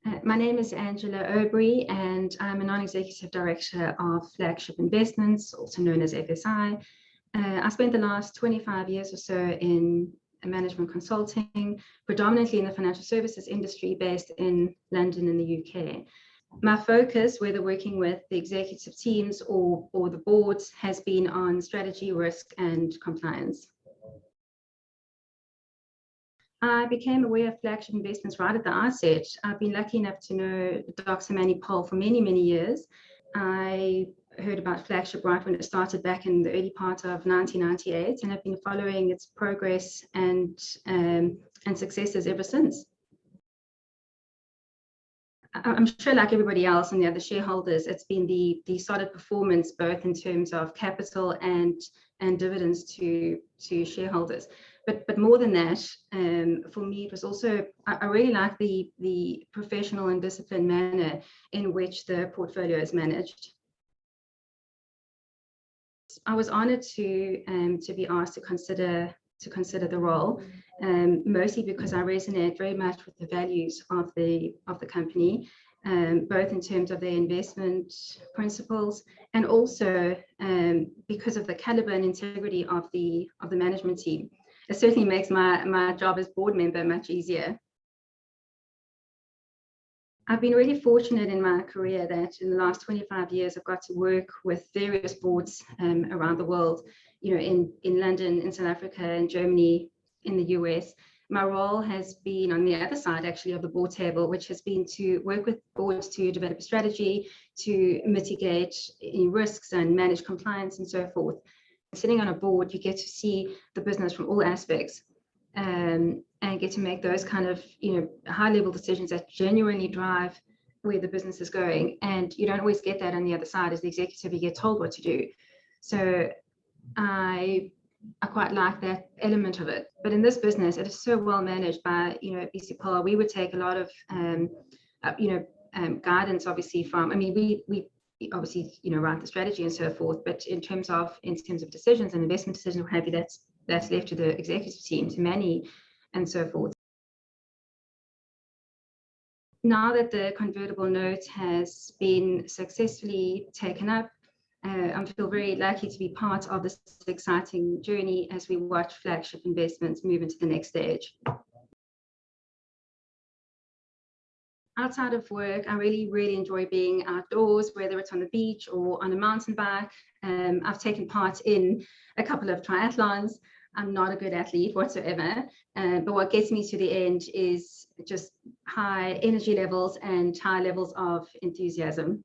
My name is Angela Obree, and I'm a non-executive director of Flagship Investments, also known as FSI. I spent the last 25 years or so in management consulting, predominantly in the financial services industry based in London in the UK. My focus, whether working with the executive teams or the boards, has been on strategy, risk, and compliance. I became aware of Flagship Investments right at the outset. I've been lucky enough to know Dr. Manny Paul for many, many years. I heard about Flagship right when it started back in the early part of 1998, and I've been following its progress and successes ever since. I'm sure, like everybody else and the other shareholders, it's been the solid performance, both in terms of capital and dividends to shareholders. But more than that, for me, it was also, I really like the professional and disciplined manner in which the portfolio is managed. I was honored to be asked to consider the role, mostly because I resonate very much with the values of the company, both in terms of their investment principles and also because of the caliber and integrity of the management team. It certainly makes my job as board member much easier. I've been really fortunate in my career that in the last 25 years, I've got to work with various boards around the world, in London, in South Africa, in Germany, in the US. My role has been on the other side, actually, of the board table, which has been to work with boards to develop a strategy, to mitigate any risks and manage compliance and so forth. Sitting on a board, you get to see the business from all aspects and get to make those kind of high-level decisions that genuinely drive where the business is going. And you don't always get that on the other side. As the executive, you get told what to do. So I quite like that element of it. But in this business, it is so well managed by BC Paul. We would take a lot of guidance, obviously, from. I mean, we obviously write the strategy and so forth, but in terms of decisions and investment decisions, what have you, that's left to the executive team, to Manny and so forth. Now that the convertible note has been successfully taken up, I feel very lucky to be part of this exciting journey as we watch Flagship Investments move into the next stage. Outside of work, I really, really enjoy being outdoors, whether it's on the beach or on a mountain bike. I've taken part in a couple of triathlons. I'm not a good athlete whatsoever, but what gets me to the end is just high energy levels and high levels of enthusiasm.